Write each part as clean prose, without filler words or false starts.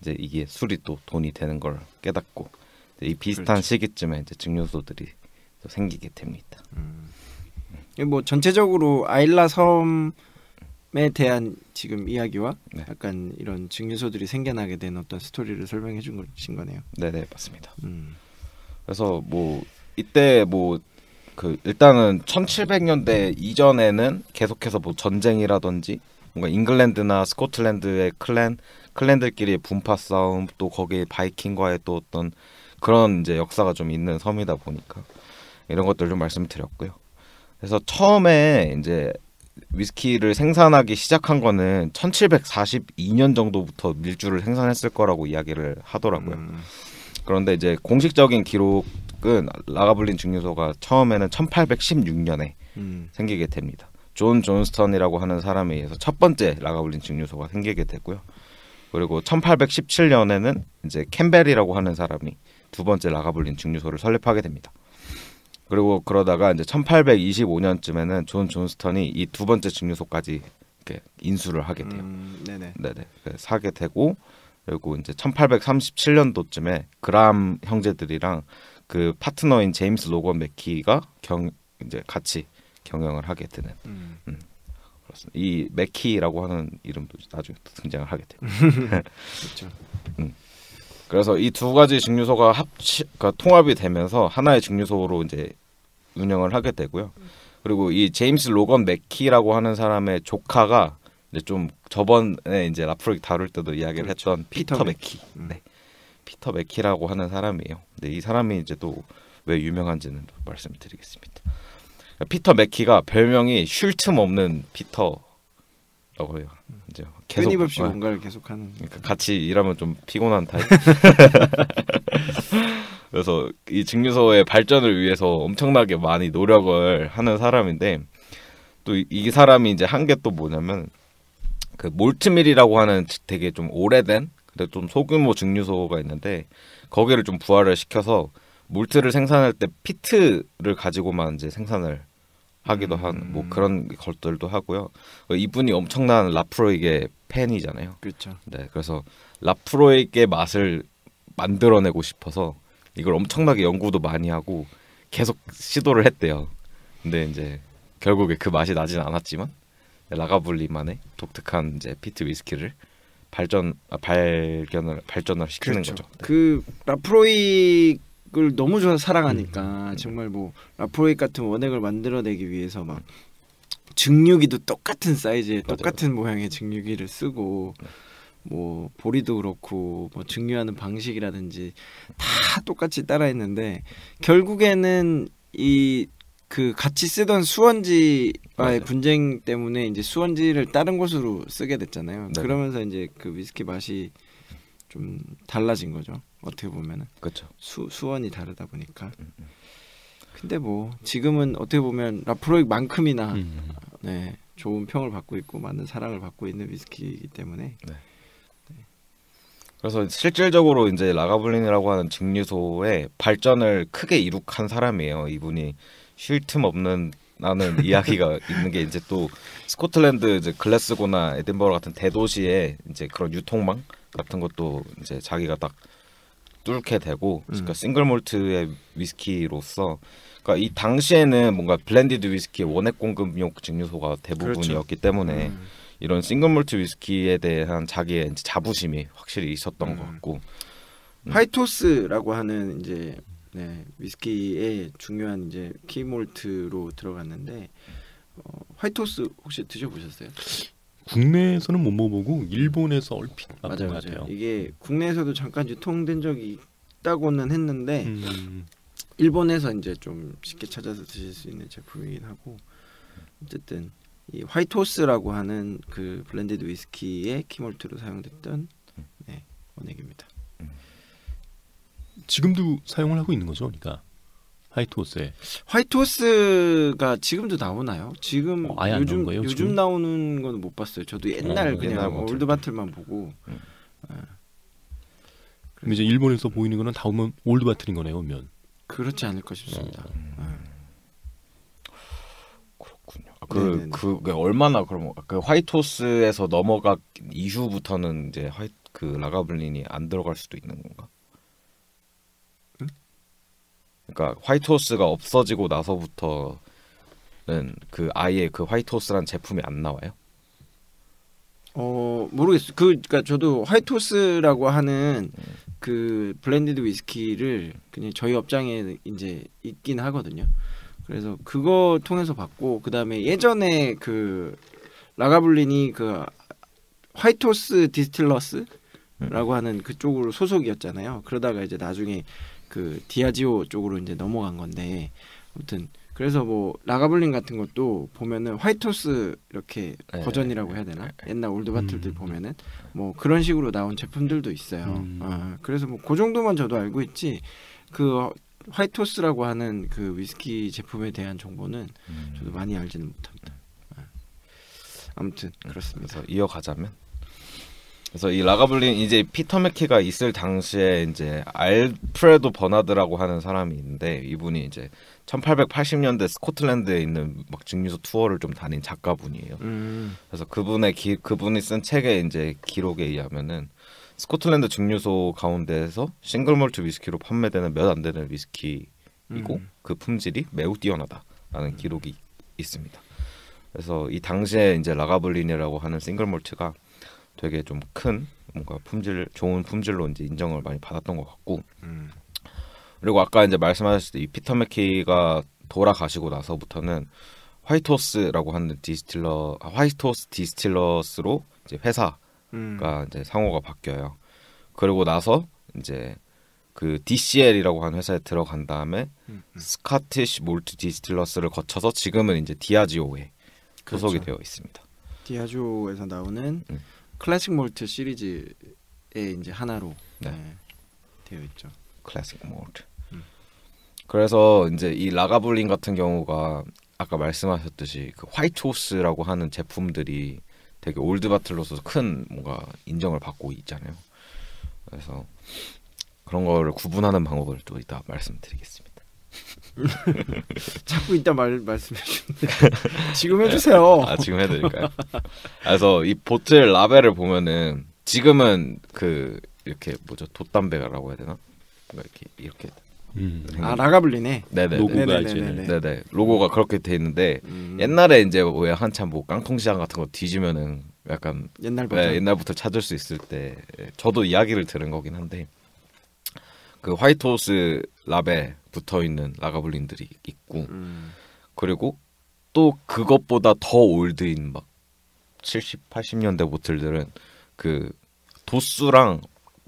이제 이게 술이 또 돈이 되는 걸 깨닫고 이 비슷한 그렇죠. 시기쯤에 이제 증류소들이 또 생기게 됩니다. 뭐 전체적으로 아일라 섬에 대한 지금 이야기와 네. 약간 이런 증류소들이 생겨나게 된 어떤 스토리를 설명해 준 것인 거네요. 네네 맞습니다. 음. 그래서 뭐 이때 뭐 그 일단은 1700년대 이전에는 계속해서 뭐 전쟁이라든지 뭔가 잉글랜드나 스코틀랜드의 클랜들끼리의 분파 싸움 또 거기에 바이킹과의 또 어떤 그런 이제 역사가 좀 있는 섬이다 보니까 이런 것들 좀 말씀드렸고요. 그래서 처음에 이제 위스키를 생산하기 시작한 거는 1742년 정도부터 밀주를 생산했을 거라고 이야기를 하더라고요. 그런데 이제 공식적인 기록은 라가블린 증류소가 처음에는 1816년에 생기게 됩니다. 존 존스턴이라고 하는 사람에 의해서 첫 번째 라가블린 증류소가 생기게 되고요. 그리고 1817년에는 이제 캠벨이라고 하는 사람이 두 번째 라가블린 증류소를 설립하게 됩니다. 그리고 그러다가 이제 1825년쯤에는 존 존스턴이 이 두 번째 증류소까지 이렇게 인수를 하게 돼요. 네네. 네네. 사게 되고 그리고 이제 1837년도쯤에 그람 형제들이랑 그 파트너인 제임스 로건 맥키가 이제 같이 경영을 하게 되는. 그렇습니다. 이 맥키라고 하는 이름도 나중에 또 등장을 하게 됩니다. 그렇죠. 그래서 이 두 가지 증류소가 그러니까 통합이 되면서 하나의 증류소로 이제 운영을 하게 되고요. 그리고 이 제임스 로건 맥키라고 하는 사람의 조카가 이제 좀 저번에 이제 라프로익 다룰 때도 이야기를 그렇죠. 했던 피터 맥키. 네. 피터 맥키라고 하는 사람이에요. 근데 이 사람이 이제 또 왜 유명한지는 또 말씀드리겠습니다. 피터 맥키가 별명이 쉴 틈 없는 피터라고 해요. 이제 계속 끊임없이 뭔가를 계속하는. 그러니까 같이 일하면 좀 피곤한 타입. 그래서 이 증류소의 발전을 위해서 엄청나게 많이 노력을 하는 사람인데 또 이 사람이 이제 한 게 또 뭐냐면 그 몰트밀이라고 하는 되게 좀 오래된 근데 좀 소규모 증류소가 있는데 거기를 좀 부활을 시켜서 몰트를 생산할 때 피트를 가지고만 이제 생산을 하기도 한 뭐 그런 것들도 하고요. 이분이 엄청난 라프로익의 팬이잖아요. 그렇죠. 네, 그래서 라프로익의 맛을 만들어내고 싶어서 이걸 엄청나게 연구도 많이 하고 계속 시도를 했대요. 근데 이제 결국에 그 맛이 나진 않았지만 라가블리만의 독특한 이제 피트 위스키를 발전을 시키는 그렇죠. 거죠. 네. 그 라프로익을 너무 좋아서 사랑하니까 정말 뭐 라프로익 같은 원액을 만들어내기 위해서 막 증류기도 똑같은 사이즈의 맞아요. 똑같은 모양의 증류기를 쓰고 뭐 보리도 그렇고 뭐 증류하는 방식이라든지 다 똑같이 따라했는데 결국에는 이 그 같이 쓰던 수원지와의 맞아요. 분쟁 때문에 이제 수원지를 다른 곳으로 쓰게 됐잖아요. 네. 그러면서 이제 그 위스키 맛이 좀 달라진 거죠. 어떻게 보면은 그렇죠. 수원이 다르다 보니까. 근데 뭐 지금은 어떻게 보면 라프로익만큼이나 네, 좋은 평을 받고 있고 많은 사랑을 받고 있는 위스키이기 때문에. 네. 그래서 실질적으로 이제 라가블린이라고 하는 증류소의 발전을 크게 이룩한 사람이에요. 이분이 쉴 틈 없는 나는 이야기가 있는 게 이제 또 스코틀랜드 이제 글래스고나 에딘버러 같은 대도시에 이제 그런 유통망 같은 것도 이제 자기가 딱 뚫게 되고 그러니까 싱글 몰트의 위스키로서 그러니까 이 당시에는 뭔가 블렌디드 위스키의 원액 공급용 증류소가 대부분이었기 때문에 이런 싱글 몰트 위스키에 대한 자기의 이제 자부심이 확실히 있었던 것 같고 화이트호스라고 하는 이제 네, 위스키의 중요한 이제 키몰트로 들어갔는데 화이트호스 혹시 드셔보셨어요? 국내에서는 못 먹어보고 일본에서 얼핏 맛본 것 같아요. 이게 국내에서도 잠깐 유통된 적이 있다고는 했는데 일본에서 이제 좀 쉽게 찾아서 드실 수 있는 제품이긴 하고 어쨌든 이 화이트호스라고 하는 그 블렌디드 위스키의 키몰트로 사용됐던 네, 원액입니다. 지금도 사용을 하고 있는 거죠, 그러니까 화이트호스에. 화이트호스가 지금도 나오나요? 지금 아예 안 나온 거예요, 요즘 지금? 나오는 건 못 봤어요. 저도 옛날 그냥 옛날 것 올드 바틀만 보고. 그럼 이제 일본에서 보이는 거는 다 오면 올드 바틀인 거네요, 오면. 그렇지 않을까 싶습니다. 그렇군요. 그게 얼마나 그럼 그 화이트호스에서 넘어가 이후부터는 이제 그 라가블린이 안 들어갈 수도 있는 건가? 응? 그러니까 화이트호스가 없어지고 나서부터는 그 아예 그 화이트호스란 제품이 안 나와요? 모르겠어요. 그러니까 저도 화이트호스라고 하는 그 블렌디드 위스키를 그냥 저희 업장에 이제 있긴 하거든요. 그래서 그거 통해서 봤고, 그 다음에 예전에 그 라가블린이 그 화이트호스 디스틸러스라고 하는 그쪽으로 소속이었잖아요. 그러다가 이제 나중에 그 디아지오 쪽으로 이제 넘어간 건데, 아무튼 그래서 뭐 라가블린 같은 것도 보면은 화이트호스 이렇게 버전이라고 해야 되나? 옛날 올드 바틀들 보면은 뭐 그런 식으로 나온 제품들도 있어요. 그래서 뭐 그 정도만 저도 알고 있지, 그 화이트호스라고 하는 그 위스키 제품에 대한 정보는 저도 많이 알지는 못합니다. 아무튼 그렇습니다. 그래서 이어가자면, 그래서 이 라가블린 이제 피터 맥키가 있을 당시에 이제 알프레도 버나드라고 하는 사람이 있는데, 이분이 이제 1880년대 스코틀랜드에 있는 막 증류소 투어를 좀 다닌 작가분이에요. 그래서 그분이 쓴 책의 이제 기록에 의하면은 스코틀랜드 증류소 가운데에서 싱글 몰트 위스키로 판매되는 몇 안 되는 위스키이고 그 품질이 매우 뛰어나다라는 기록이 있습니다. 그래서 이 당시에 이제 라가블린이라고 하는 싱글 몰트가 되게 좀 큰 뭔가 좋은 품질로 이제 인정을 많이 받았던 것 같고, 그리고 아까 이제 말씀하셨을 때 이 피터 맥키가 돌아가시고 나서부터는 화이트호스라고 하는 화이트호스 디스틸러스로 이제 회사가 이제 상호가 바뀌어요. 그리고 나서 이제 그 DCL이라고 하는 회사에 들어간 다음에 스카티시 몰트 디스틸러스를 거쳐서 지금은 이제 디아지오에 소속이 그렇죠. 되어 있습니다. 디아지오에서 나오는 클래식 몰트 시리즈의 이제 하나로 되어 있죠. 클래식 몰트. 그래서 이제 이 라가블린 같은 경우가 아까 말씀하셨듯이 그 화이트호스라고 하는 제품들이 되게 올드 바틀로서 큰 뭔가 인정을 받고 있잖아요. 그래서 그런 거를 구분하는 방법을 또 이따 말씀드리겠습니다. 자꾸 이따 말씀해 주는데 지금 해주세요. 지금 해드릴까요? 그래서 이 보틀 라벨을 보면은 지금은 그 이렇게 뭐죠, 돛담배라고 해야 되나? 뭔가 이렇게 라가블린의 네네 로고가 네네 로고가 그렇게 돼 있는데 옛날에 이제 왜 한참 뭐 깡통시장 같은 거 뒤지면은 약간 옛날부터 찾을 수 있을 때 저도 이야기를 들은 거긴 한데, 그 화이트호스 라벨 붙어 있는 라가블린들이 있고, 그리고 또 그것보다 더 올드인 막 70, 80년대 보틀들은 그 도수랑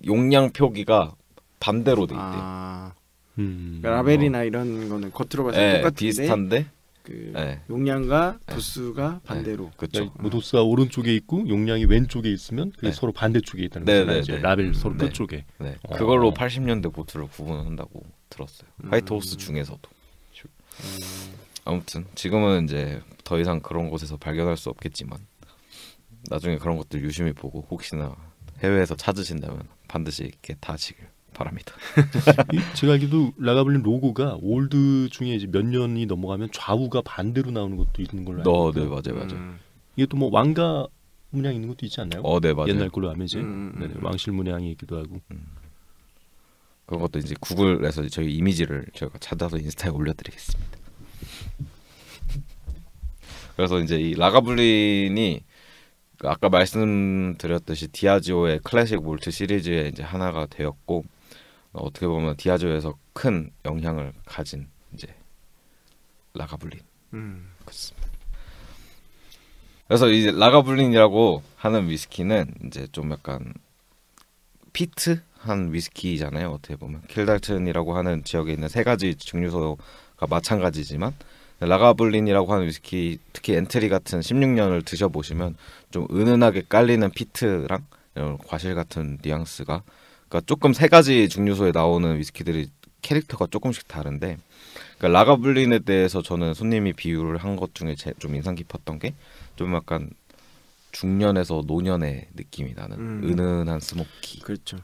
용량 표기가 반대로 돼 있대요. 그러니까 라벨이나 이런 거는 겉으로 봐서 똑같은데 비슷한데 그 용량과 도수가 반대로. 그렇죠. 뭐 도수가 오른쪽에 있고 용량이 왼쪽에 있으면 그게 서로 반대쪽에 있다는 거죠. 이제 라벨 서로 끝쪽에. 그걸로 80년대 보트를 구분한다고 들었어요. 화이트호스 중에서도. 아무튼 지금은 이제 더 이상 그런 곳에서 발견할 수 없겠지만, 나중에 그런 것들 유심히 보고 혹시나 해외에서 찾으신다면 반드시 이렇게 다시길 바랍니다. 제가 알기도 라가블린 로고가 올드 중에 이제 몇 년이 넘어가면 좌우가 반대로 나오는 것도 있는 걸로 알고 있어요. 네, 맞아요. 이게 또 뭐 왕가 문양 있는 것도 있지 않나요? 네, 맞아요. 옛날 걸로 하면 이제 왕실 문양이 있기도 하고. 그런 것도 이제 구글에서 저희 이미지를 저희가 찾아서 인스타에 올려드리겠습니다. 그래서 이제 이 라가블린이 아까 말씀드렸듯이 디아지오의 클래식 몰트 시리즈의 이제 하나가 되었고, 어떻게 보면 디아지오에서 큰 영향을 가진 이제 라가블린. 그렇습니다. 그래서 이제 라가블린이라고 하는 위스키는 이제 좀 약간 피트한 위스키잖아요. 어떻게 보면 킬달튼이라고 하는 지역에 있는 세 가지 증류소가 마찬가지지만, 라가블린이라고 하는 위스키, 특히 엔트리 같은 16년을 드셔보시면 좀 은은하게 깔리는 피트랑 이런 과실 같은 뉘앙스가, 그러니까 조금 세 가지 증류소에 나오는 위스키들이 캐릭터가 조금씩 다른데, 그러니까 라가블린에 대해서 저는 손님이 비유를 한 것 중에 좀 인상 깊었던 게 좀 약간 중년에서 노년의 느낌이 나는 은은한 스모키. 그렇죠.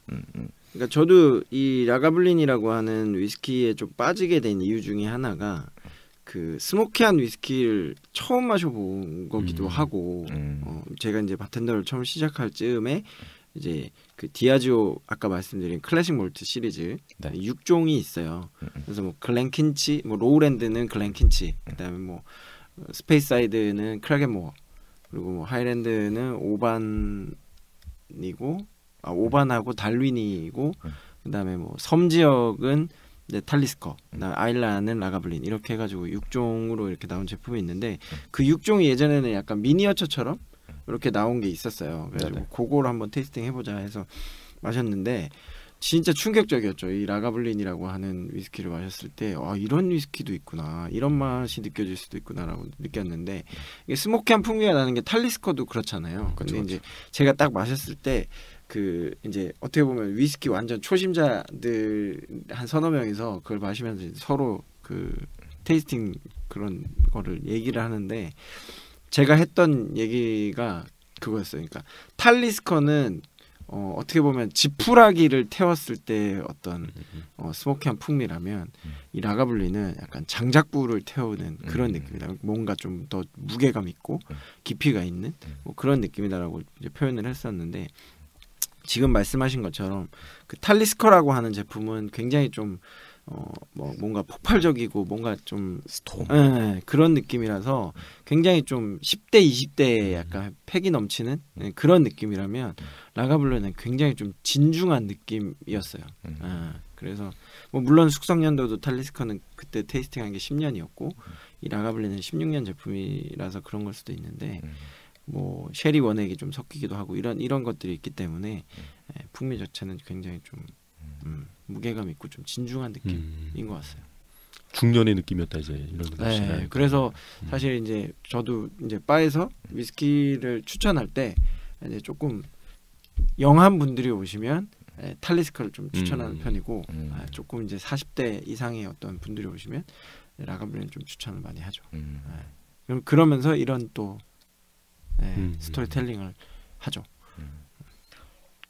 그러니까 저도 이 라가블린이라고 하는 위스키에 좀 빠지게 된 이유 중에 하나가 그 스모키한 위스키를 처음 마셔본 거기도 하고, 제가 이제 바텐더를 처음 시작할 즈음에 이제 그 디아지오 아까 말씀드린 클래식 몰트 시리즈 네. 6종이 있어요. 그래서 뭐 글렌킨치, 뭐 로우랜드는 글렌킨치, 그다음에 뭐 스페이스사이드는 크라겐모어, 그리고 뭐 하이랜드는 오반하고 달윈이고, 그다음에 뭐 섬 지역은 이제 탈리스커, 그다음에 아일란은 라가블린, 이렇게 해가지고 6종으로 이렇게 나온 제품이 있는데 그 6종이 예전에는 약간 미니어처처럼 이렇게 나온 게 있었어요. 그래서 네네. 그거를 한번 테이스팅 해보자 해서 마셨는데 진짜 충격적이었죠. 이 라가블린이라고 하는 위스키를 마셨을 때 이런 위스키도 있구나, 이런 맛이 느껴질 수도 있구나라고 느꼈는데, 이게 스모키한 풍미가 나는 게 탈리스커도 그렇잖아요. 근데 이제 제가 딱 마셨을 때 그 이제 어떻게 보면 위스키 완전 초심자들 한 서너 명이서 그걸 마시면서 이제 서로 그 테이스팅 그런 거를 얘기를 하는데, 제가 했던 얘기가 그거였어요. 그러니까 탈리스커는 어떻게 보면 지푸라기를 태웠을 때 어떤 스모키한 풍미라면, 이 라가블리는 약간 장작불을 태우는 그런 느낌이다. 뭔가 좀 더 무게감 있고 깊이가 있는 뭐 그런 느낌이다라고 이제 표현을 했었는데, 지금 말씀하신 것처럼 그 탈리스커라고 하는 제품은 굉장히 좀 뭐 뭔가 폭발적이고 뭔가 좀 스톰. 그런 느낌이라서 굉장히 좀 10대 20대에 약간 패기 넘치는 그런 느낌이라면, 라가블루는 굉장히 좀 진중한 느낌이었어요. 그래서 뭐 물론 숙성연도도 탈리스커는 그때 테이스팅한 게 10년이었고 이 라가블루는 16년 제품이라서 그런 걸 수도 있는데, 뭐 쉐리 원액이 좀 섞이기도 하고 이런 것들이 있기 때문에 풍미 자체는 굉장히 좀 무게감 있고 좀 진중한 느낌인 것 같아요. 중년의 느낌이었다 이제 이런 거. 네, 그래서 사실 이제 저도 이제 바에서 위스키를 추천할 때 이제 조금 영한 분들이 오시면 탈리스커를 좀 추천하는 편이고, 조금 이제 40대 이상의 어떤 분들이 오시면 라가블리는 좀 추천을 많이 하죠. 그러면서 이런 또 스토리텔링을 하죠.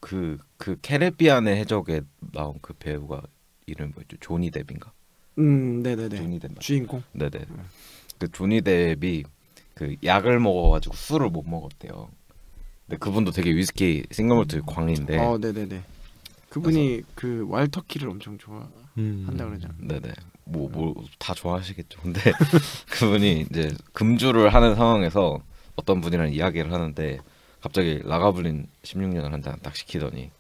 그 캐리비안의 해적에 나온 그 배우가 이름 뭐였죠? 조니 뎁인가? 네네네. 조니 뎁 주인공. 네네. 그 조니 뎁이 그 약을 먹어가지고 술을 못 먹었대요. 근데 그분도 되게 위스키 싱글몰트 광인데. 네네네. 그분이 그 와일터키를 엄청 좋아한다 그러잖아. 네네. 뭐 다 좋아하시겠죠. 근데 그분이 이제 금주를 하는 상황에서 어떤 분이랑 이야기를 하는데, 갑자기 라가블린 16년을 한 잔 딱 시키더니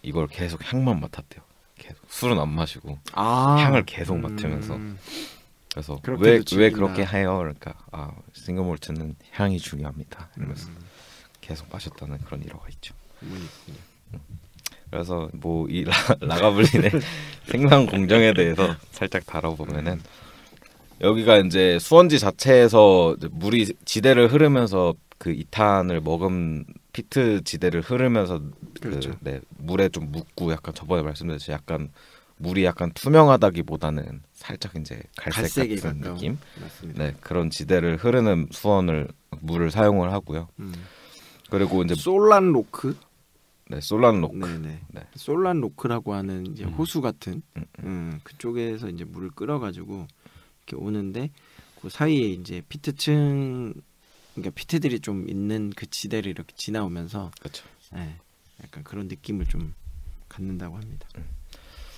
이걸 계속 향만 맡았대요. 계속 술은 안 마시고 향을 계속 맡으면서. 그래서 왜 그렇게 해요? 그러니까 싱글몰트는 향이 중요합니다. 이러면서 계속 마셨다는 그런 일화가 있죠. 그래서 뭐 이 라가블린의 생산 공정에 대해서 살짝 다뤄보면은, 여기가 이제 수원지 자체에서 물이 지대를 흐르면서 그 이탄을 머금 피트 지대를 흐르면서 그렇죠. 물에 좀 묻고, 약간 저번에 말씀드렸듯이 약간 물이 약간 투명하다기보다는 살짝 이제 갈색 같은 느낌. 맞습니다. 네, 그런 지대를 흐르는 물을 사용을 하고요. 그리고 이제 솔란 로크. 네, 솔란 로크. 네네. 네. 솔란 로크라고 하는 이제 호수 같은 그쪽에서 이제 물을 끌어가지고 이렇게 오는데, 그 사이에 이제 피트층, 그러니까 피트들이 좀 있는 그 지대를 이렇게 지나오면서, 그렇죠. 약간 그런 느낌을 좀 갖는다고 합니다.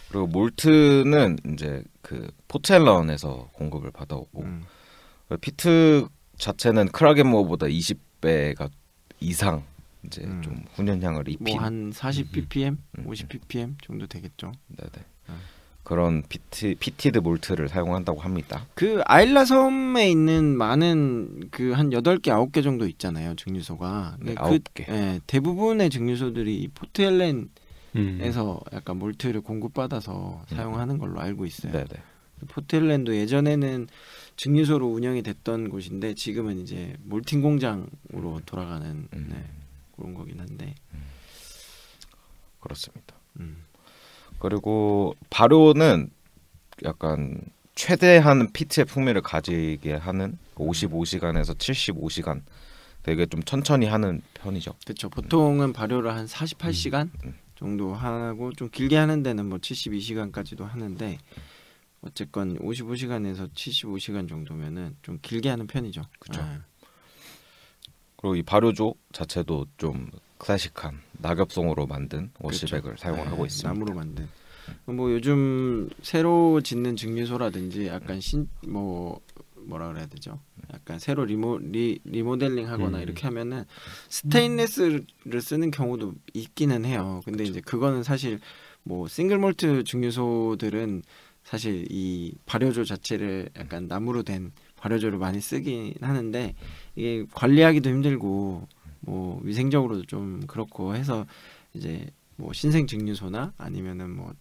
그리고 몰트는 이제 그 포첼런에서 공급을 받아오고, 피트 자체는 크라겐모어보다 20배가 이상 이제 좀 훈연향을 입힌 뭐 한 40 ppm, 50 ppm 정도 되겠죠. 네네. 그런 피티드 몰트를 사용한다고 합니다. 그 아일라 섬에 있는 많은 그 한 8개, 9개 정도 있잖아요, 증류소가. 네, 그 9개. 대부분의 증류소들이 이 포트헬렌에서 약간 몰트를 공급받아서 사용하는 걸로 알고 있어요. 네네. 포트헬렌도 예전에는 증류소로 운영이 됐던 곳인데 지금은 이제 몰팅 공장으로 돌아가는 그런 거긴 한데. 그렇습니다. 그리고 발효는 약간 최대한 피트의 풍미를 가지게 하는 55시간에서 75시간, 되게 좀 천천히 하는 편이죠. 그렇죠. 보통은 발효를 한 48시간 정도 하고, 좀 길게 하는 데는 뭐 72시간까지도 하는데, 어쨌건 55시간에서 75시간 정도면은 좀 길게 하는 편이죠. 그렇죠. 그리고 이 발효조 자체도 좀 클래식한 낙엽송으로 만든 워시백을 사용을 하고 있습니다. 나무로 만든. 뭐 요즘 새로 짓는 증류소라든지 약간 뭐라 그래야 되죠? 약간 새로 리모델링하거나 이렇게 하면은 스테인레스를 쓰는 경우도 있기는 해요. 근데 이제 그거는 사실 뭐 싱글 몰트 증류소들은 사실 이 발효조 자체를 약간 나무로 된 발효조를 많이 쓰긴 하는데 이게 관리하기도 힘들고 뭐 위생적으로도 좀 그렇고 해서 이제 뭐 신생 증류소나 아니면은 뭐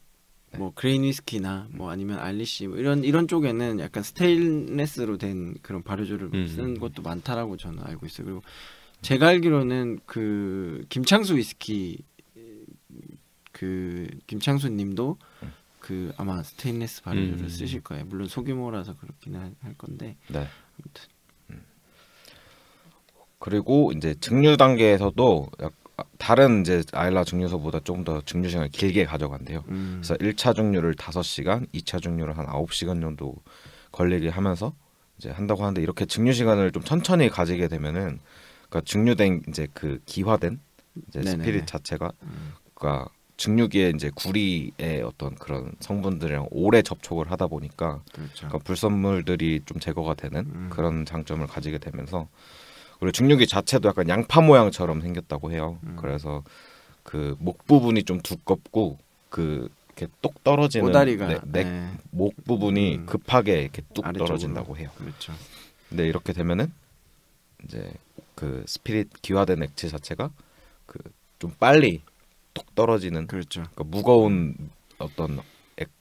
그레인 위스키나 뭐 아니면 알리시 뭐 이런 쪽에는 약간 스테인레스로 된 그런 발효조를 쓰는 것도 많다라고 저는 알고 있어요. 그리고 제가 알기로는 그 김창수 위스키 그 김창수님도 그 아마 스테인레스 발효조를 쓰실 거예요. 물론 소규모라서 그렇기는 할 건데. 네. 아무튼. 그리고 이제 증류 단계에서도 다른 이제 아일라 증류소보다 조금 더 증류 시간을 길게 가져간대요. 그래서 1차 증류를 5시간, 2차 증류를 한 9시간 정도 걸리게 하면서 이제 한다고 하는데 이렇게 증류 시간을 좀 천천히 가지게 되면은 그러니까 증류된 이제 그 기화된 이제 스피릿 자체가 그러니까 증류기에 이제 구리의 어떤 그런 성분들이랑 오래 접촉을 하다 보니까 그렇죠. 그러니까 불순물들이 좀 제거가 되는 그런 장점을 가지게 되면서 그리고 증류기 자체도 약간 양파 모양처럼 생겼다고 해요. 그래서 그 목 부분이 좀 두껍고 그 이렇게 똑 떨어지는 오다리가 목 부분이 급하게 이렇게 뚝 아래쪽으로. 떨어진다고 해요. 그렇죠. 근데 이렇게 되면은 이제 그 스피릿 기화된 액체 자체가 그 좀 빨리 톡 떨어지는 그렇죠. 그러니까 무거운 어떤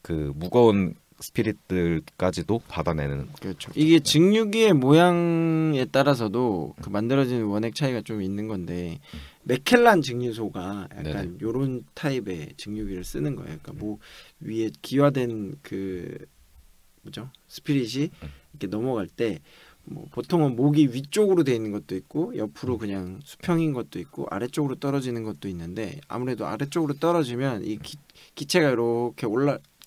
그 무거운 스피릿들까지도 받아내는. 그렇죠. 이게 증류기의 모양에 따라서도 그 만들어지는 원액 차이가 좀 있는 건데 맥켈란 증류소가 약간 요런 타입의 증류기를 쓰는 거예요. 그러니까 뭐 위에 기화된 그 뭐죠? 스피릿이 이렇게 넘어갈 때 뭐 보통은 목이 위쪽으로 돼 있는 것도 있고 옆으로 그냥 수평인 것도 있고 아래쪽으로 떨어지는 것도 있는데 아무래도 아래쪽으로 떨어지면 이 기체가 이렇게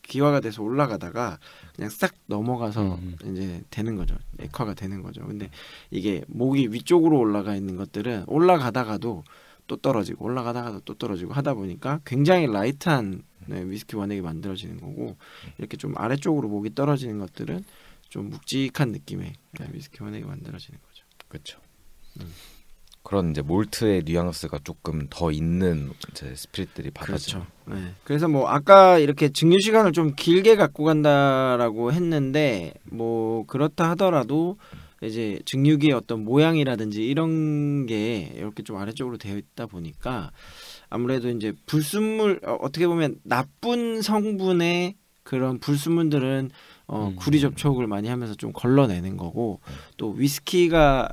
기화가 돼서 올라가다가 그냥 싹 넘어가서 이제 되는 거죠. 액화가 되는 거죠. 근데 이게 목이 위쪽으로 올라가 있는 것들은 올라가다가도 또 떨어지고 올라가다가도 또 떨어지고 하다 보니까 굉장히 라이트한 위스키 원액이 만들어지는 거고 이렇게 좀 아래쪽으로 목이 떨어지는 것들은 좀 묵직한 느낌의 위스키 원액이 만들어지는 거죠. 그렇죠. 그런 이제 몰트의 뉘앙스가 조금 더 있는 이제 스피릿들이 받아지죠. 그렇죠. 네. 그래서 뭐 아까 이렇게 증류 시간을 좀 길게 갖고 간다라고 했는데 뭐 그렇다 하더라도 이제 증류기의 어떤 모양이라든지 이런 게 이렇게 좀 아래쪽으로 되어 있다 보니까 아무래도 이제 불순물 어떻게 보면 나쁜 성분의 그런 불순물들은 구리 접촉을 많이 하면서 좀 걸러내는 거고 또 위스키가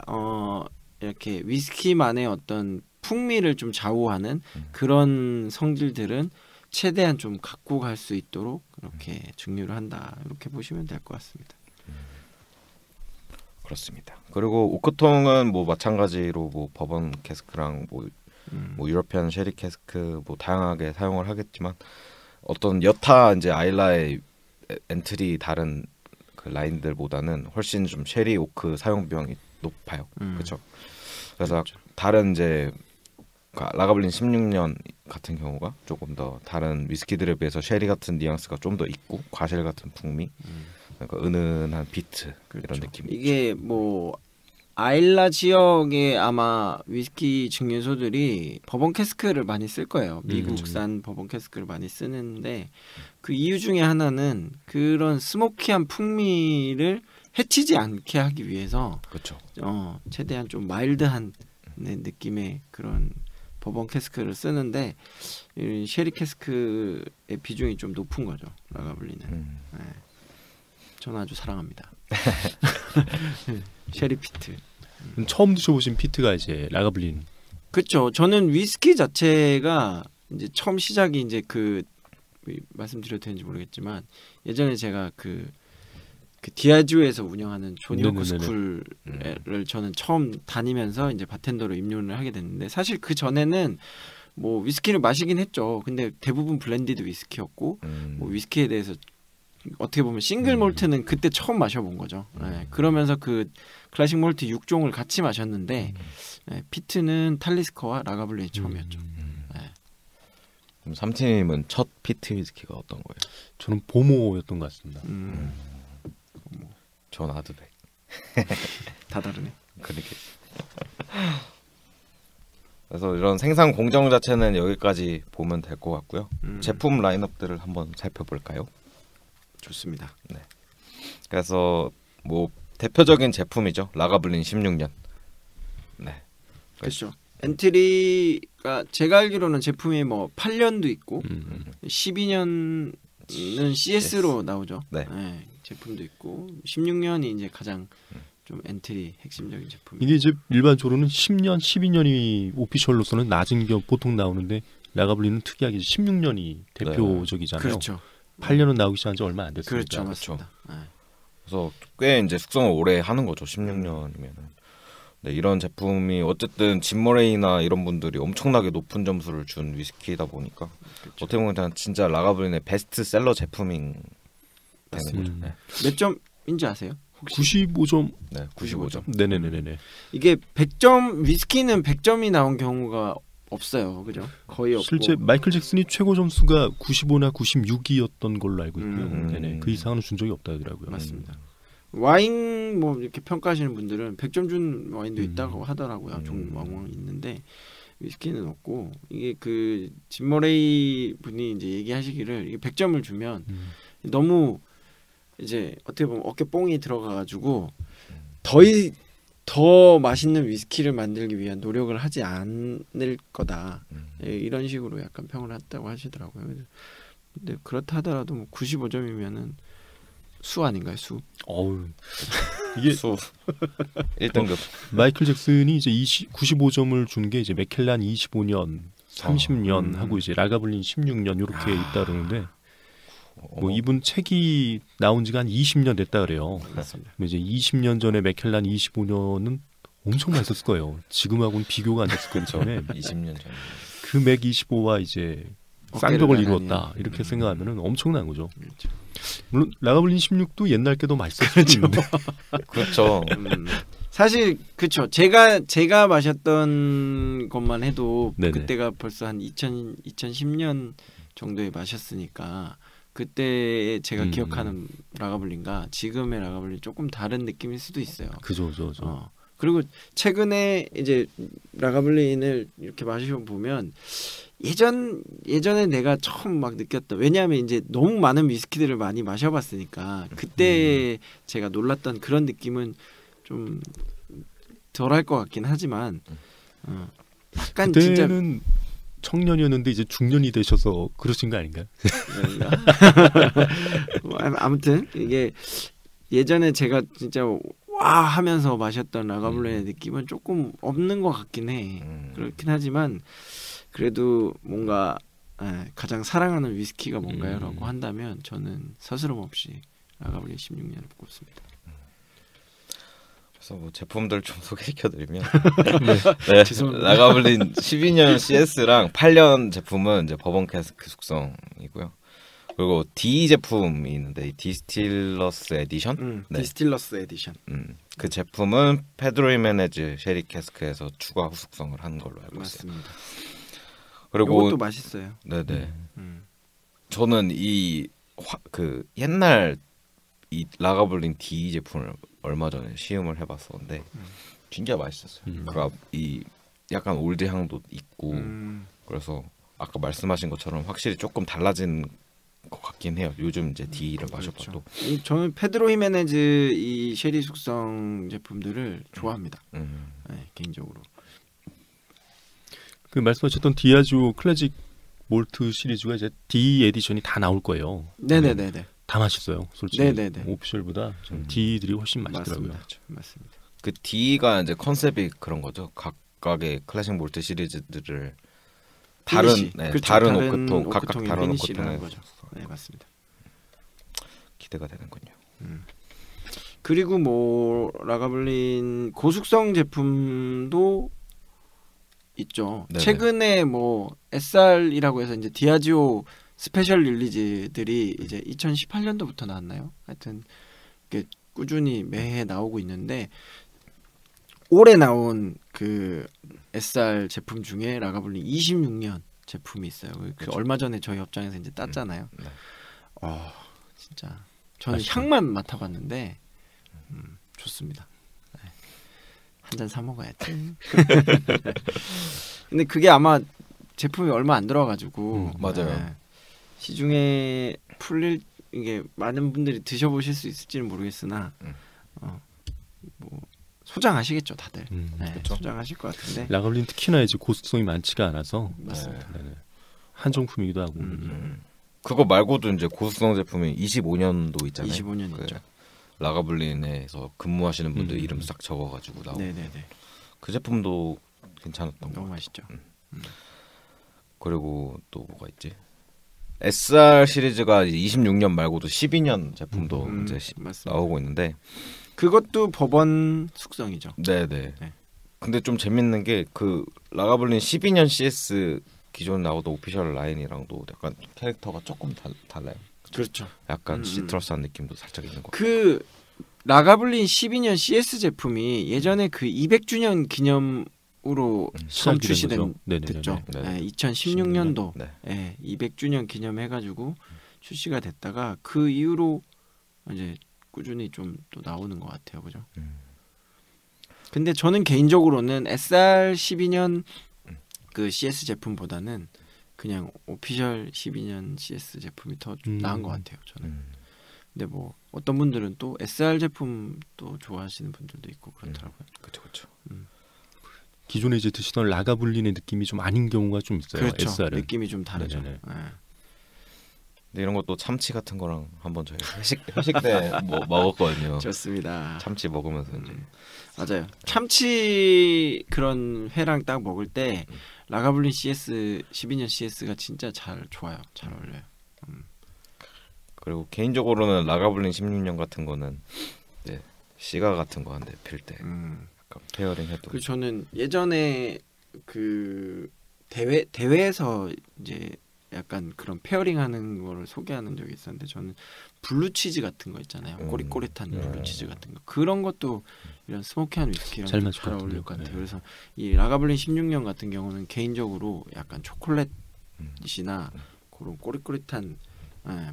이렇게 위스키만의 어떤 풍미를 좀 좌우하는 그런 성질들은 최대한 좀 갖고 갈 수 있도록 이렇게 증류를 한다 이렇게 보시면 될 것 같습니다. 그렇습니다. 그리고 오크통은 뭐 마찬가지로 뭐 버번 캐스크랑 뭐 유러피안 쉐리 캐스크 뭐 다양하게 사용을 하겠지만 어떤 여타 이제 아일라의 엔트리 다른 그 라인들보다는 훨씬 좀 쉐리 오크 사용 비용이 높아요. 그렇죠. 그래서 그렇죠. 다른 이제 라가블린 16년 같은 경우가 조금 더 다른 위스키들에 비해서 쉐리 같은 뉘앙스가 좀 더 있고 과실 같은 풍미, 그러니까 은은한 비트 그렇죠. 이런 느낌이 이게 뭐 아일라 지역의 아마 위스키 증류소들이 버번 캐스크를 많이 쓸 거예요. 미국산 버번 캐스크를 많이 쓰는데 그 이유 중에 하나는 그런 스모키한 풍미를 해치지 않게 하기 위해서 그렇죠. 최대한 좀 마일드한 느낌의 그런 버번 캐스크를 쓰는데 이 쉐리 캐스크의 비중이 좀 높은 거죠. 라가블리는. 네. 저는 아주 사랑합니다. 쉐리 피트. 처음 드셔보신 피트가 이제 라가블린. 그렇죠. 저는 위스키 자체가 이제 처음 시작이 이제 그 말씀드려도 되는지 모르겠지만 예전에 제가 그 디아주에서 운영하는 조니오크 스쿨을 저는 처음 다니면서 이제 바텐더로 입문을 하게 됐는데 사실 그 전에는 뭐 위스키를 마시긴 했죠. 근데 대부분 블렌디드 위스키였고 뭐 위스키에 대해서 어떻게 보면 싱글 몰트는 그때 처음 마셔본 거죠. 네, 그러면서 그 클래식 몰트 6종을 같이 마셨는데 네, 피트는 탈리스커와 라가블린이 처음이었죠. 네. 그럼 삼팀은 첫 피트 위스키가 어떤 거예요? 저는 보모였던 것 같습니다. 전 아드백. 다 다르네. 그러게. 그래서 이런 생산 공정 자체는 여기까지 보면 될 것 같고요. 제품 라인업들을 한번 살펴볼까요? 좋습니다. 네. 그래서 뭐 대표적인 제품이죠. 라가블린 16년. 네. 그렇죠. 엔트리가 제가 알기로는 제품이 뭐 8년도 있고 12년은 CS로 나오죠. 네. 네, 제품도 있고 16년이 이제 가장 좀 엔트리 핵심적인 제품. 이게 이제 일반적으로는 10년, 12년이 오피셜로서는 낮은 경 보통 나오는데 라가블린은 특이하게 16년이 대표적이잖아요. 그렇죠. 8년은 나오기 시작한 지 얼마 안 됐습니다. 그렇죠, 맞습니다. 네. 그래서 꽤 이제 숙성을 오래 하는 거죠. 16년이면은. 네, 이런 제품이 어쨌든 짐 머레이나 이런 분들이 엄청나게 높은 점수를 준 위스키이다 보니까 그렇죠. 어떻게 보면 진짜 라가블린의 베스트셀러 제품인 되는 거죠. 맞습니다. 네. 몇 점인지 아세요? 혹시? 95점. 네, 95점. 네네네네. 이게 100점 위스키는 100점이 나온 경우가 없어요. 그죠? 거의 없고. 실제 마이클 잭슨이 최고 점수가 95나 96이었던 걸로 알고 있고요. 네네. 그 이상은 준 적이 없다 하더라고요. 맞습니다. 와인 뭐 이렇게 평가하시는 분들은 100점 준 와인도 있다고 하더라고요. 종왕왕 있는데 위스키는 없고 이게 그 짐 머레이 분이 이제 얘기하시기를 이게 100점을 주면 너무 이제 어떻게 보면 어깨 뽕이 들어가가지고 더 맛있는 위스키를 만들기 위한 노력을 하지 않을 거다. 이런 식으로 약간 평을 했다고 하시더라고요. 근데 그렇다 하더라도 뭐 95점이면은 수 아닌가요, 수? 어우. 이게 수 1등급. 마이클 잭슨이 이제 95점을 준 게 이제 맥켈란 25년, 30년 하고 이제 라가블린 16년 이렇게 있다 그러는데 뭐 이분 책이 나온 지가 한 20년 됐다 그래요. 맞습니다. 이제 20년 전에 맥켈란 25년은 엄청 맛있었을 거예요. 지금하고는 비교가 안 됐을 거기 때문에 20년 전. 그 맥 25와 이제 쌍벽을 이루었다 이렇게 생각하면은 엄청난 거죠. 그렇죠. 물론 라가블린 16도 옛날 게 더 맛있었을 수 있는데 그렇죠. 사실 그렇죠. 제가 마셨던 것만 해도 네네. 그때가 벌써 한 2010년 정도에 마셨으니까 그때 제가 기억하는 라가블린과 지금의 라가블린 조금 다른 느낌일 수도 있어요. 그죠. 그리고 최근에 이제 라가블린을 이렇게 마시고 보면 예전에 내가 처음 막 느꼈던, 왜냐하면 이제 너무 많은 위스키들을 많이 마셔봤으니까 그때 제가 놀랐던 그런 느낌은 좀 덜할 것 같긴 하지만 약간 진짜 그때는 청년이었는데 이제 중년이 되셔서 그러신 거 아닌가요? 아무튼 이게 예전에 제가 진짜 와 하면서 마셨던 라가블린의 느낌은 조금 없는 것 같긴 해. 그렇긴 하지만 그래도 뭔가 가장 사랑하는 위스키가 뭔가요라고 한다면 저는 서스럼 없이 라가블린 16년을 꼽습니다. 그래서 뭐 제품들 좀 소개시켜드리면 네, 라가블린 12년 CS랑 8년 제품은 이제 버번 캐스크 숙성이고요. 그리고 D 제품이 있는데 이 디스틸러스 에디션, 디스틸러스 에디션. 그 제품은 페드로 히메네즈 쉐리 캐스크에서 추가 후숙성을 한 걸로 알고 있어요. 맞습니다. 그리고 이것도 맛있어요. 네네. 저는 그 옛날 이 라가블린 D 제품을 얼마 전에 시음을 해봤었는데 진짜 맛있었어요. 그러니까 이 약간 올드 향도 있고 그래서 아까 말씀하신 것처럼 확실히 조금 달라진 것 같긴 해요. 요즘 이제 D를 마셔봐도. 그렇죠. 저는 페드로 히메네즈 이 쉐리 숙성 제품들을 좋아합니다. 네, 개인적으로. 그 말씀하셨던 디아지오 클래식 몰트 시리즈가 이제 D 에디션이 다 나올 거예요. 네네네네. 다 맛있어요. 솔직히 네네네. 오피셜보다 좀 D들이 훨씬 맛있더라고요. 맞습니다. 그 D가 이제 컨셉이 그런 거죠. 각각의 클래식 몰트 시리즈들을 다른 그렇죠. 다른 오크통 각각 다른 오크통에 거죠. 네, 맞습니다. 기대가 되는군요. 그리고 뭐 라가블린 고숙성 제품도 있죠. 네네. 최근에 뭐 SR이라고 해서 이제 디아지오 스페셜 릴리즈들이 이제 2018년도부터 나왔나요? 하여튼 이렇게 꾸준히 매해 나오고 있는데 올해 나온 그 SR 제품 중에 라가블린 26년 제품이 있어요. 그 얼마 전에 저희 업장에서 이제 땄잖아요. 네. 진짜 저는 맛있죠. 향만 맡아봤는데 좋습니다. 네. 한 잔 사 먹어야지. 근데 그게 아마 제품이 얼마 안 들어가지고 맞아요. 시중에 풀릴 이게 많은 분들이 드셔보실 수 있을지는 모르겠으나 뭐 소장하시겠죠 다들. 네, 그쵸. 소장하실 것 같은데. 라가블린 특히나 이제 고수성이 많지가 않아서 맞습니다. 네네. 한정품이기도 하고. 그거 말고도 이제 고수성 제품이 25년도 있잖아요. 25년 그 있죠. 라가블린에서 근무하시는 분들 음. 이름 싹 적어가지고 나오고 네네네. 그 제품도 괜찮았던 거. 너무 맛있죠. 그리고 또 뭐가 있지? SR 시리즈가 이제 26년 말고도 12년 제품도 이제 맞습니다. 나오고 있는데, 그것도 법원 숙성이죠. 네네. 네. 근데 좀 재밌는 게 그 라가블린 12년 CS 기존 나오던 오피셜 라인이랑도 약간 캐릭터가 조금 달라요. 그렇죠. 약간 시트러스한 느낌도 살짝 있는 거. 그 라가블린 12년 CS 제품이 예전에 그 200주년 기념으로 처음 시작이 된 출시된 거죠. 네네네. 됐죠. 네. 네, 2016년도 네. 200주년 기념해가지고 출시가 됐다가 그 이후로 이제 꾸준히 좀 또 나오는 것 같아요, 그죠? 근데 저는 개인적으로는 SR 12년 그 CS 제품보다는 그냥 오피셜 12년 CS 제품이 더 나은 것 같아요, 저는. 근데 뭐 어떤 분들은 또 SR 제품 또 좋아하시는 분들도 있고 그렇더라고요. 그렇죠. 기존에 이제 드시던 라가블린의 느낌이 좀 아닌 경우가 좀 있어요. 그렇죠. SR은. 느낌이 좀 다르죠. 네네네. 네. 근데 이런 것도 참치 같은 거랑 한번 저희 회식 때 뭐 먹었거든요. 좋습니다. 참치 먹으면서 이제 맞아요. 참치 그런 회랑 딱 먹을 때 라가블린 CS 12년 CS가 진짜 잘 좋아요. 잘 어울려요. 그리고 개인적으로는 라가블린 16년 같은 거는 이제 시가 같은 거 한데 필 때 약간 페어링 해도 그리고 저는 예전에 그 대회에서 이제 약간 그런 페어링하는 거를 소개하는 적이 있었는데 저는 블루치즈 같은 거 있잖아요. 꼬릿꼬릿한 블루치즈 같은 거 그런 것도 이런 스모키한 위스키랑 잘 잘, 맞을 것 어울릴 것 같은데요. 같아요. 그래서 이 라가블린 16년 같은 경우는 개인적으로 약간 초콜릿이나 그런 꼬릿꼬릿한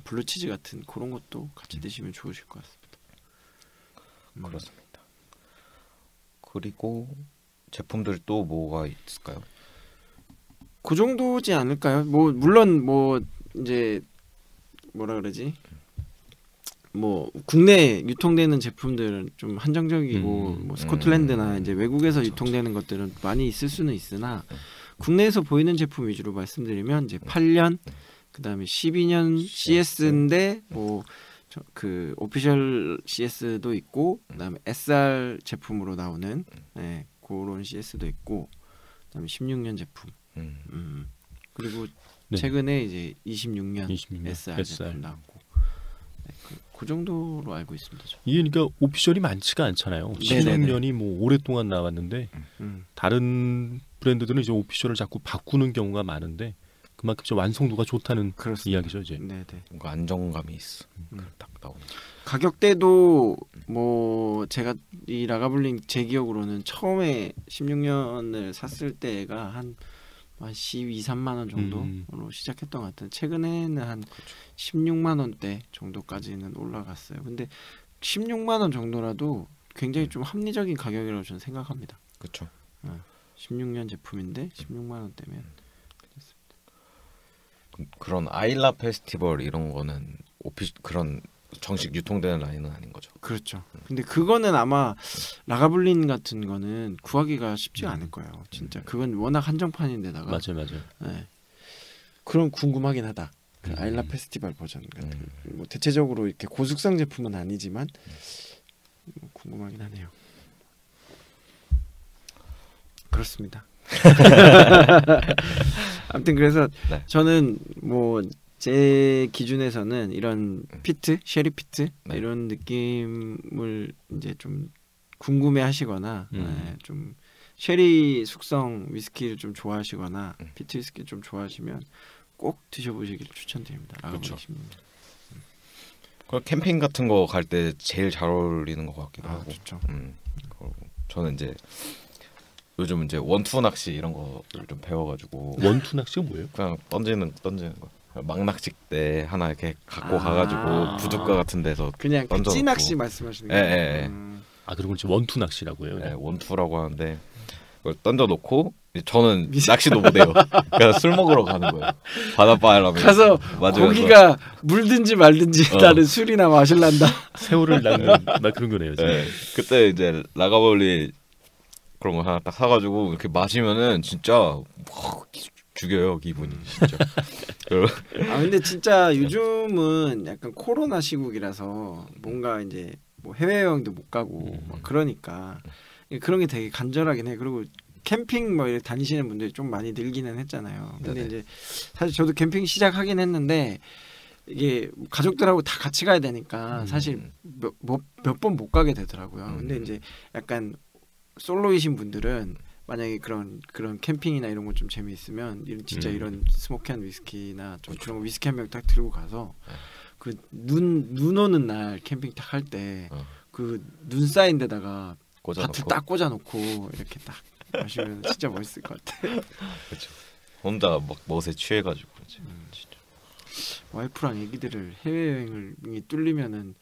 블루치즈 같은 그런 것도 같이 드시면 좋으실 것 같습니다. 그렇습니다. 그리고 제품들 또 뭐가 있을까요? 그 정도지 않을까요? 뭐 물론 뭐 이제 뭐라 그러지? 뭐 국내 유통되는 제품들은 좀 한정적이고 뭐 스코틀랜드나 이제 외국에서 유통되는 것들은 많이 있을 수는 있으나 국내에서 보이는 제품 위주로 말씀드리면 이제 8년 그다음에 12년 CS인데 뭐 그 오피셜 CS도 있고 그다음에 SR 제품으로 나오는 그런 CS도 있고 그다음에 16년 제품 그리고 네. 최근에 이제 26년 26년 SR 제품 나왔고 그 정도로 알고 있습니다. 저. 이게 그러니까 오피셜이 많지가 않잖아요. 네네네. 16년이 뭐 오랫동안 나왔는데 다른 브랜드들은 이제 오피셜을 자꾸 바꾸는 경우가 많은데 그만큼 좀 완성도가 좋다는 그렇습니다. 이야기죠, 이제. 네네. 뭔가 안정감이 있어. 딱 나오는. 가격대도 뭐 제가 이 라가블린 제 기억으로는 처음에 16년을 샀을 때가 한 12, 3만 원 정도로 시작했던 것 같은데 최근에는 한 16만 원대 정도까지는 올라갔어요. 근데 16만 원 정도라도 굉장히 좀 합리적인 가격이라고 저는 생각합니다. 그렇죠. 16년 제품인데 16만 원대면 그런 아일라 페스티벌 이런 거는 그런 정식 유통되는 라인은 아닌 거죠. 그렇죠. 근데 그거는 아마 라가블린 같은 거는 구하기가 쉽지가 않을 거예요. 진짜 그건 워낙 한정판인데다가 맞아요. 네. 그럼 궁금하긴 하다. 그 아일라 페스티벌 버전 같은 뭐 대체적으로 이렇게 고숙성 제품은 아니지만 뭐 궁금하긴 하네요. 그렇습니다. 아무튼 그래서 네. 저는 뭐 제 기준에서는 이런 피트, 쉐리 피트 이런 느낌을 이제 좀 궁금해하시거나 좀 쉐리 숙성 위스키를 좀 좋아하시거나 피트 위스키 좀 좋아하시면 꼭 드셔보시길 추천드립니다. 라가블린 16년. 그 캠핑 같은 거 갈 때 제일 잘 어울리는 것 같기도 하고. 좋죠. 저는 이제 요즘 이제 원투 낚시 이런 거를 좀 배워가지고. 원투 낚시가 뭐예요? 그냥 던지는 거. 망낚싯대 하나 이렇게 갖고 가가지고 부둣가 같은 데서 그냥 그 던져놓고. 찌낚시 말씀하시는 거예요? 예. 아 그런 걸 이제 원투 낚시라고 해요. 네, 원투라고 하는데 그걸 던져놓고 저는 낚시도 못해요. 그냥 술 먹으러 가는 거예요. 바닷바람 가서 고기가 물든지 말든지 나는 술이나 마실란다. 새우를 낚는 막 그런 거네요. 네, 그때 이제 라가블리 그런 거 하나 딱 사가지고 이렇게 마시면은 진짜 죽여요 기분이 진짜. 근데 진짜 요즘은 약간 코로나 시국이라서 뭔가 이제 뭐 해외여행도 못 가고 막 그러니까 그런 게 되게 간절하긴 해. 그리고 캠핑 뭐 이렇게 다니시는 분들이 좀 많이 늘기는 했잖아요. 근데 이제 사실 저도 캠핑 시작하긴 했는데 이게 가족들하고 다 같이 가야 되니까 사실 몇 번 못 가게 되더라고요. 근데 이제 약간 솔로이신 분들은 만약에 그런 캠핑이나 이런 거 좀 재미있으면 진짜 이런 스모키한 위스키나 좀 그런 거 위스키 한 병 딱 들고 가서 그 눈 오는 날 캠핑 딱 할 때 그 눈 쌓인 데다가 밭을 딱 꽂아놓고 이렇게 딱 마시면 진짜 멋있을 것 같아. 그렇죠. 혼자 막 멋에 취해가지고 진짜. 와이프랑 애기들을 해외여행이 뚫리면은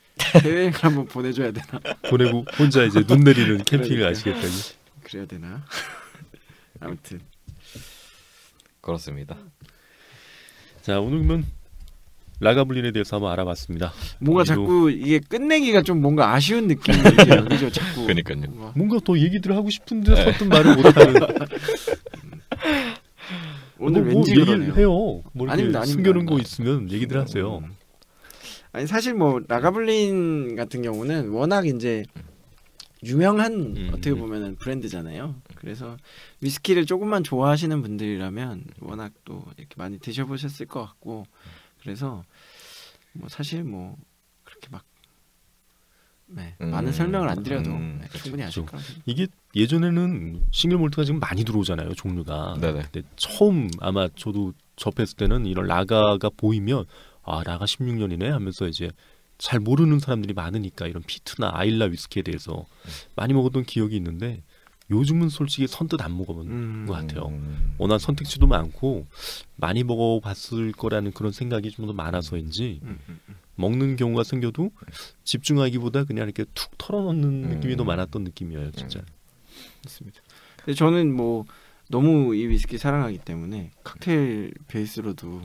해외여행을 한번 보내줘야 되나? 보내고 혼자 이제 눈 내리는 캠핑을 가시겠다니. 그래야 되나? 아무튼 그렇습니다. 자 오늘은 라가블린에 대해서 한번 알아봤습니다. 뭔가 자꾸 이게 끝내기가 좀 뭔가 아쉬운 느낌이 들죠. 그죠? 자꾸. 그러니까요. 뭔가 더 얘기들을 하고 싶은데 서툰 말을 못하는. 오늘 뭐 왠지 얘기를 그러네요. 해요. 뭐 아닙니다. 숨겨놓은 거 있으면 얘기들 하세요. 아니 사실 뭐 라가블린 같은 경우는 워낙 이제 유명한 어떻게 보면은 브랜드잖아요. 그래서 위스키를 조금만 좋아하시는 분들이라면 워낙 또 이렇게 많이 드셔보셨을 것 같고 그래서 뭐 사실 뭐 그렇게 막 많은 설명을 안 드려도 충분히 아실 거라고. 이게 예전에는 싱글 몰트가 지금 많이 들어오잖아요, 종류가. 네네. 근데 처음 아마 저도 접했을 때는 이런 라가가 보이면 아 라가 16년이네 하면서 이제 잘 모르는 사람들이 많으니까 이런 피트나 아일라 위스키에 대해서 많이 먹었던 기억이 있는데 요즘은 솔직히 선뜻 안 먹어본 것 같아요. 워낙 선택지도 많고 많이 먹어봤을 거라는 그런 생각이 좀 더 많아서인지 먹는 경우가 생겨도 집중하기보다 그냥 이렇게 툭 털어놓는 느낌이 더 많았던 느낌이에요, 진짜. 맞습니다. 근데 저는 뭐 너무 이 위스키 사랑하기 때문에 칵테일 베이스로도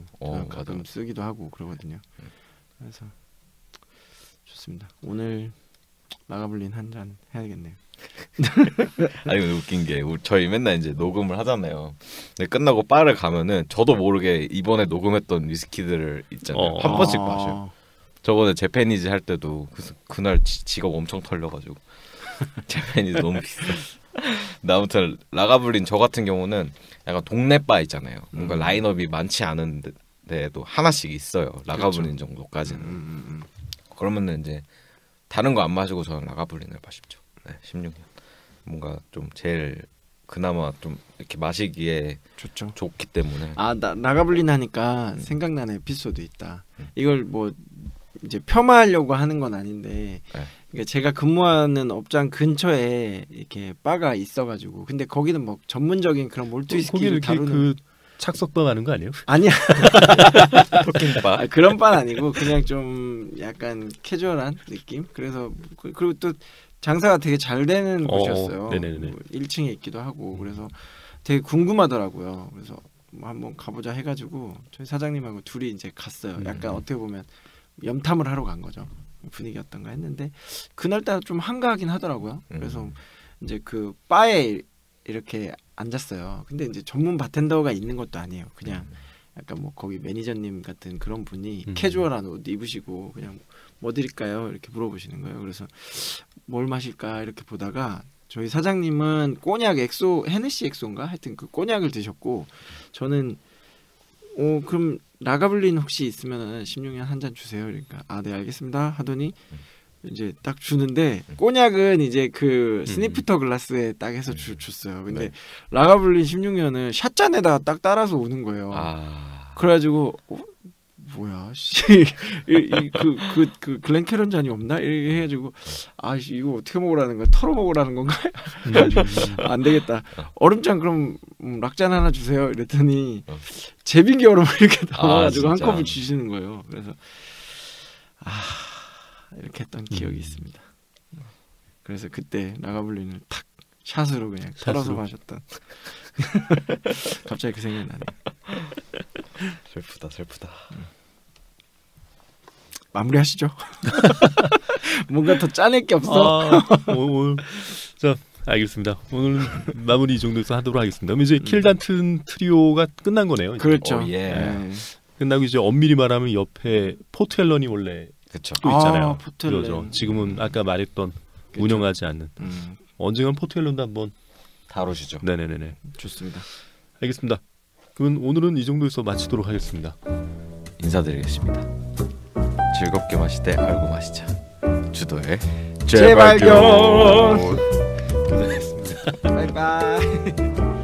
가끔 쓰기도 하고 그러거든요. 그래서 좋습니다. 오늘 라가블린 한 잔 해야겠네요. 아니 웃긴 게 저희 맨날 이제 녹음을 하잖아요. 근데 끝나고 바를 가면은 저도 모르게 이번에 녹음했던 위스키들을 있잖아요. 한 번씩 마셔요. 저번에 재패니즈 할 때도 그날 지갑 엄청 털려가지고 재패니즈 너무 비싸. 근데 아무튼 라가블린 저 같은 경우는 약간 동네 바 있잖아요. 뭔가 라인업이 많지 않은데도 하나씩 있어요. 라가블린 그렇죠. 정도까지는. 그러면은 이제 다른 거 안 마시고 저는 라가블린을 마십죠. 네, 16년 뭔가 좀 제일 그나마 좀 이렇게 마시기에 좋죠. 좋기 때문에. 라가블린 하니까 생각나는 에피소드 있다. 이걸 뭐 이제 폄하하려고 하는 건 아닌데 그러니까 제가 근무하는 업장 근처에 이렇게 바가 있어가지고 근데 거기는 뭐 전문적인 그런 몰트 위스키를 다루는 그 착석바 가는 거 아니에요? 아니야. 토킹바. 그런 바는 아니고 그냥 좀 약간 캐주얼한 느낌. 그래서 그리고 또 장사가 되게 잘 되는 곳이었어요. 네네네. 1층에 있기도 하고 그래서 되게 궁금하더라고요. 그래서 뭐 한번 가보자 해가지고 저희 사장님하고 둘이 이제 갔어요. 약간 어떻게 보면 염탐을 하러 간 거죠. 분위기 어떤가 했는데 그날따라 좀 한가하긴 하더라고요. 그래서 이제 그 바에 이렇게 앉았어요. 근데 이제 전문 바텐더가 있는 것도 아니에요. 그냥 약간 뭐 거기 매니저님 같은 그런 분이 캐주얼한 옷 입으시고 그냥 뭐 드릴까요? 이렇게 물어보시는 거예요. 그래서 뭘 마실까 이렇게 보다가 저희 사장님은 꼬냑 엑소 헤네시 엑소인가 하여튼 그 꼬냑을 드셨고 저는 그럼 라가블린 혹시 있으면은 16년 한 잔 주세요. 그러니까 네 알겠습니다 하더니 이제 딱 주는데 꼬냑은 이제 그 스니프터 글라스에 딱 해서 줬어요. 근데 라가블린 16년은 샷잔에다가 딱 따라서 오는 거예요. 그래가지고 뭐야 씨 그 글렌 캐런 잔이 없나 이렇게 해가지고 아씨 이거 어떻게 먹으라는 거야 털어 먹으라는 건가 안 되겠다 얼음잔 그럼 락잔 하나 주세요 이랬더니 제빙기 얼음을 이렇게 담아가지고 진짜. 한컵을 주시는 거예요. 그래서 이렇게 했던 기억이 있습니다. 그래서 그때 라가블린을 탁 샷으로 그냥 썰어서 마셨던 갑자기 그 생각이 나네. 슬프다. 마무리하시죠. 뭔가 더 짜낼 게 없어. 오늘 자 알겠습니다. 오늘 마무리 이 정도에서 하도록 하겠습니다. 그럼 이제 킬단튼 트리오가 끝난 거네요. 이제. 그렇죠. 예. 네. 끝나고 이제 엄밀히 말하면 옆에 포트 앨런이 원래 그렇죠. 또 있잖아요. 포트 앨런. 그렇죠. 지금은 아까 말했던 그렇죠. 운영하지 않는 언젠간 포트 앨런도 한번 다루시죠. 네네네네. 좋습니다. 알겠습니다. 그럼 오늘은 이 정도에서 마치도록 하겠습니다. 인사드리겠습니다. 즐겁게 마실 때 알고 마시자. 주도의 재발견. 고생했습니다. 바이바이.